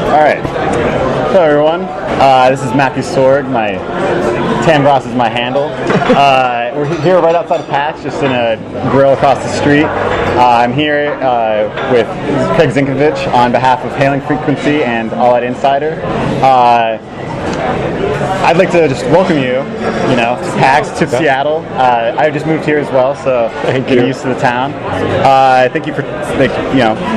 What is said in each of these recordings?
All right. Hello, everyone. This is Matthew Sorg. My tan gloss is my handle. We're here right outside of PAX, just in a grill across the street. I'm here with Craig Zinkievich on behalf of Hailing Frequency and All Out Insider. I'd like to just welcome you, to PAX, to Seattle. I just moved here as well, so getting used to the town. Thank you for,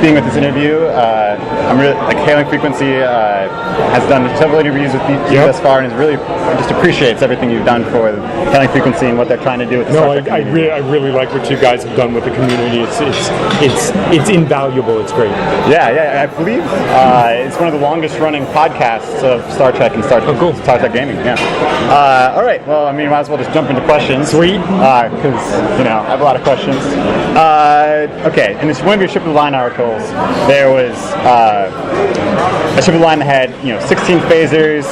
being with this interview. I'm really, Hailing Frequency has done several interviews with you thus far, and really just appreciates everything you've done for Hailing Frequency and what they're trying to do with the Star Trek community. I really like what you guys have done with the community. It's invaluable. It's great. Yeah. I believe it's one of the longest running podcasts of Star Trek and Star Trek gaming. Yeah. All right. Well, might as well just jump into questions. Sweet. Because I have a lot of questions. Okay. In one of your Ship of the Line articles, there was a Ship of the Line that had 16 phasers,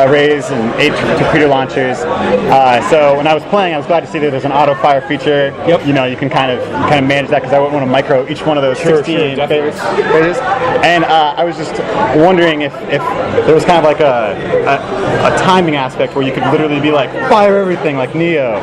arrays, and 8 torpedo launchers. So when I was playing, I was glad to see that there's an auto fire feature. Yep. You can kind of manage that because I wouldn't want to micro each one of those 16 phasers. And I was just wondering if there was kind of like a timing aspect where you could literally be like fire everything like Neo,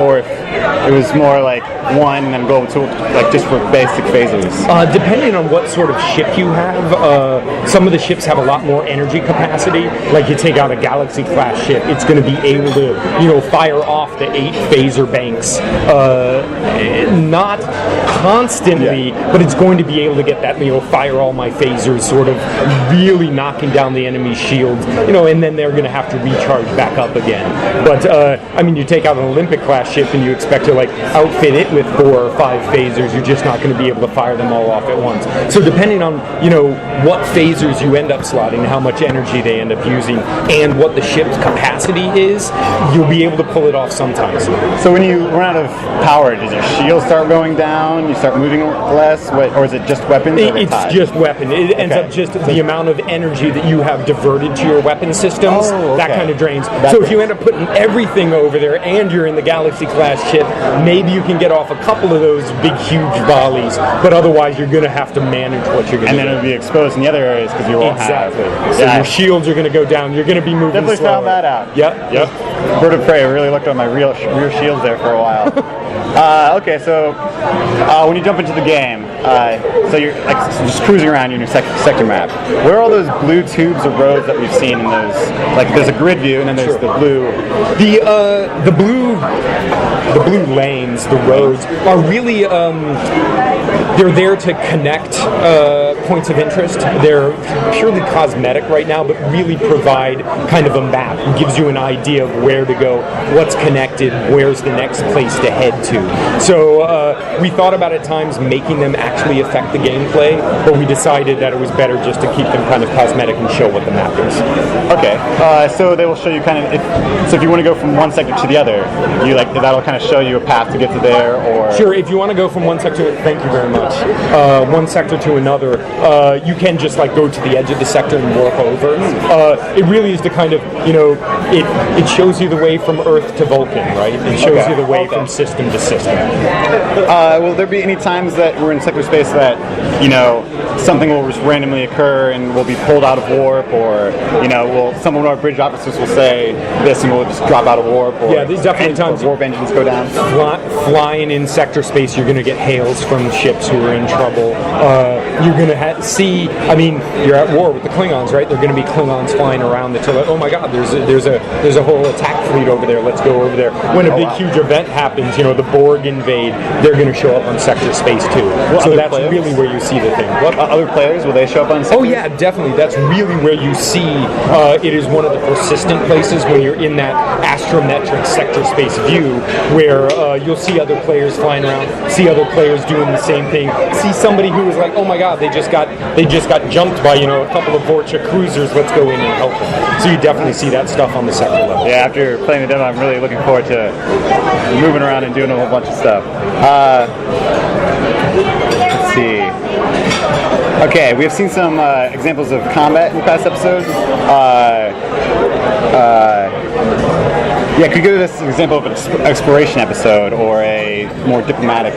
or if it was more like one and then go to just for basic phasers. Depending on what sort of ship you have, some of the ships have a lot more energy capacity. Like you take out a Galaxy class ship, it's going to be able to fire off the 8 phaser banks, not constantly, but it's going to be able to get that fire all my phasers, sort of really knocking down the enemy's shields, and then they're going to have to recharge back up again. But you take out an Olympic class ship and you expect to outfit it with 4 or 5 phasers, you're just not going to be able to fire them all off at once. So depending on what phasers you end up slotting, how much energy they end up using, and what the ship's capacity is, you'll be able to pull it off sometimes. So when you run out of power, does your shield start going down? You start moving less, or is it just weapons? It's just weapon. It ends up just the amount of energy that you have diverted to your weapon systems. That kind of drains. So if you end up putting everything over there and you're in the Galaxy class ship, maybe you can get off a couple of those big, huge volleys, but otherwise you're going to have to manage what you're going to do. And then it'll be exposed in the other areas because you won't have... So your shields are going to go down. You're going to be moving Definitely slower. Found that out. Yep. Bird of Prey really looked at my rear shields there for a while. Okay, so when you jump into the game, so you're just cruising around in your sector map. Where are all those blue tubes or roads that we've seen in those? There's a grid view, and then there's the blue. The blue lanes, the roads, are really they're there to connect points of interest. They're purely cosmetic right now, but really provide kind of a map. It gives you an idea of where to go, what's connected, where's the next place to head to. So we thought about at times making them actually affect the gameplay, but we decided that it was better just to keep them kind of cosmetic and show what the map is. Okay, so they will show you kind of, if you want to go from one sector to the other, that'll kind of show you a path to get to there, or... Sure, if you want to go from one sector, thank you very much, one sector to another, you can just go to the edge of the sector and warp over. It really is to kind of, it shows you the way from Earth to Vulcan, right? It shows you the way from system to system. Will there be any times that we're in sector space that, something will just randomly occur and we'll be pulled out of warp, or, some of our bridge officers will say this and we'll just drop out of warp, or there's definitely times warp engines go down? Flying in sector space, you're going to get hails from ships who are in trouble. You're going to see, you're at war with the Klingons, right? They're going to be Klingons flying around until, oh my god, there's a whole attack fleet over there, let's go over there. When a big huge event happens, the Borg invade, they're going to show up on sector space too. So that's really where you see the thing. What other players, will they show up on sector? Oh yeah, definitely. That's really where you see it is one of the persistent places when you're in that astrometric sector space view, where you'll see other players flying around, see other players doing the same thing, see somebody who is like, oh my god, they just got jumped by a couple of Vorcha cruisers, let's go in and help them. So you definitely see that stuff on the sector level. Yeah, after playing the demo, I'm really looking forward to moving around and doing a whole bunch of stuff. Let's see. Okay, we have seen some examples of combat in the past episodes. Yeah, could you give us an example of an exploration episode or a more diplomatic,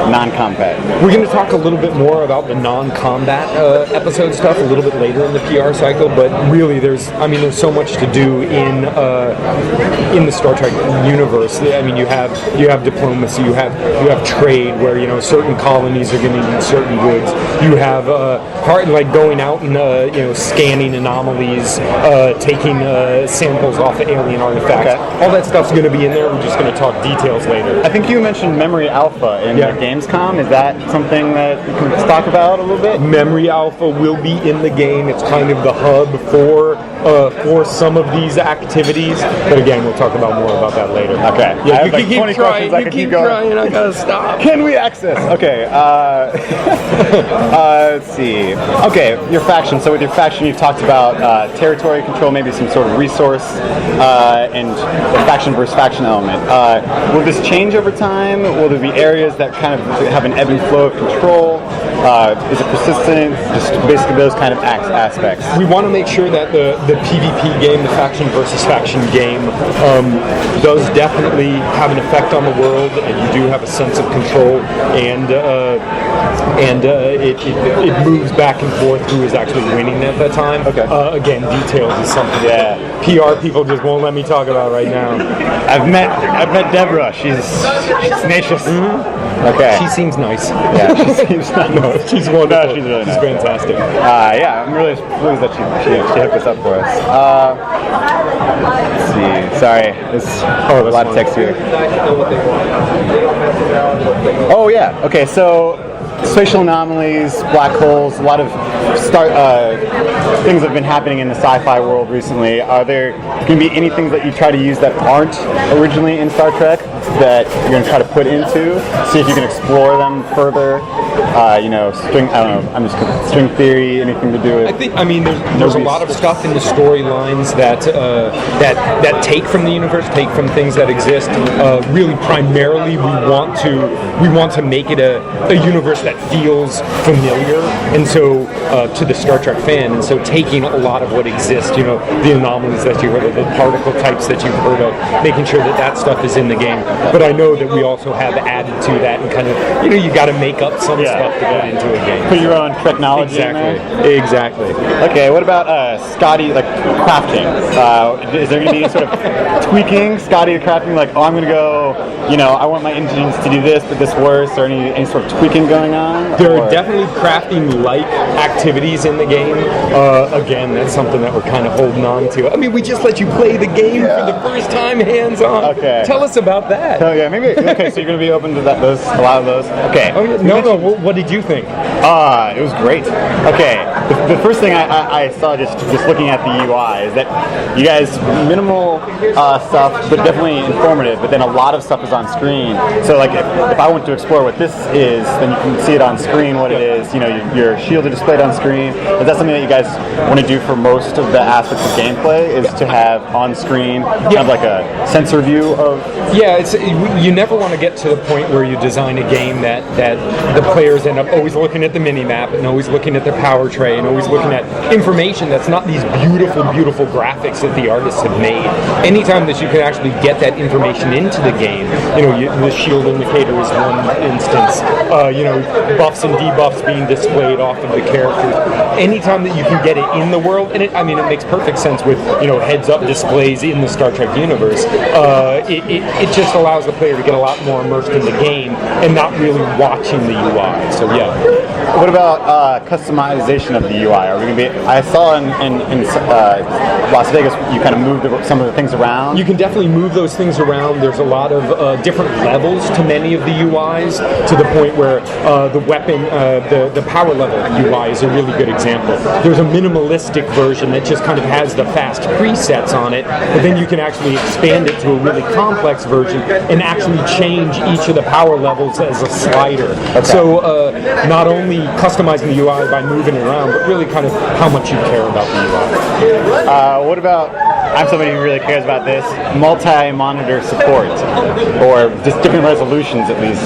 non-combat? We're going to talk a little bit more about the non-combat episode stuff a little bit later in the PR cycle, but really there's so much to do in the Star Trek universe. I mean, you have diplomacy, you have trade, where certain colonies are going to need certain goods. You have going out and scanning anomalies, taking samples off of alien artifacts. Okay. All that stuff's going to be in there. We're just going to talk details later. I think you mentioned Memory Alpha in the Gamescom. Is that something that you can talk about a little bit? Memory Alpha will be in the game. It's kind of the hub for some of these activities. But again, we'll talk about more about that later. Okay. Yeah, you can keep trying. You keep trying. I gotta stop. Can we access? Okay. Let's see. Okay, your faction. So with your faction, you've talked about territory control, maybe some sort of resource, and the faction versus faction element. Will this change over time? Will there be areas that kind of have an ebb and flow of control? Is it persistent? Just basically those kind of aspects. We want to make sure that the PvP game, the faction versus faction game, does definitely have an effect on the world, and you do have a sense of control, and it moves back and forth who is actually winning at that time. Okay. Again, details is something that PR people just won't let me talk about right now. I've met Deborah. She's tenacious. Mm-hmm. Okay. She seems nice. Yeah, she seems nice. No, she's wonderful. No, she's really nice. She's fantastic. Yeah, I'm really pleased that she hooked this up for us. Let's see. Sorry, there's a lot of text here. Oh yeah. Okay, so spatial anomalies, black holes, a lot of things have been happening in the sci-fi world recently. Are there going to be any things that you try to use that aren't originally in Star Trek that you're going to try to put into? See if you can explore them further. String theory, anything to do with? There's a lot of stuff in the storylines that take from the universe, take from things that exist. Really, primarily, we want to make it a universe that feels familiar, and so to the Star Trek fan, and so taking a lot of what exists, the anomalies that you heard of, the particle types that you've heard of, making sure that stuff is in the game. But I know that we also have added to that, and kind of, you got to make up some stuff to put into a game. Put your own technology in there? Exactly. Okay, what about Scotty, like crafting? Is there going to be any sort of tweaking, Scotty crafting, like, I'm going to go, I want my engines to do this, but this worse, or any sort of tweaking going on? There are definitely crafting-like activities in the game. Again, that's something that we're kind of holding on to. We just let you play the game for the first time, hands-on. Okay. Tell us about that. Oh yeah, maybe. Okay, so you're going to be open to a lot of those. Okay. Oh, yeah. No. What did you think? It was great. Okay, the first thing I saw just looking at the UI is that you guys minimal stuff, but definitely informative. But then a lot of stuff is on screen. So like if I want to explore what this is, then you can see it on screen. What it is, your shields are displayed on screen. Is that something that you guys want to do for most of the aspects of gameplay? Is to have on screen kind of like a sensor view of? Yeah, you never want to get to the point where you design a game that the players end up always looking at the mini-map and always looking at their power tray and always looking at information that's not these beautiful, beautiful graphics that the artists have made. Anytime that you can actually get that information into the game, the shield indicator is one instance, buffs and debuffs being displayed off of the characters. Anytime that you can get it in the world, and it makes perfect sense with, heads-up displays in the Star Trek universe, it just allows the player to get a lot more immersed in the game and not really watching the UI. So yeah. What about customization of the UI? Are we going to be? I saw in Las Vegas you kind of moved some of the things around. You can definitely move those things around. There's a lot of different levels to many of the UIs, to the point where the weapon, the power level UI is a really good example. There's a minimalistic version that just kind of has the fast presets on it, but then you can actually expand it to a really complex version and actually change each of the power levels as a slider. Okay. So not only customizing the UI by moving it around, but really kind of how much you care about the UI. What about, I'm somebody who really cares about this, multi-monitor support, or just different resolutions at least?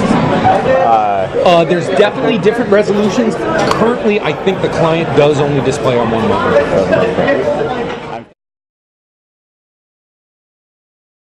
There's definitely different resolutions. Currently, I think the client does only display on one monitor.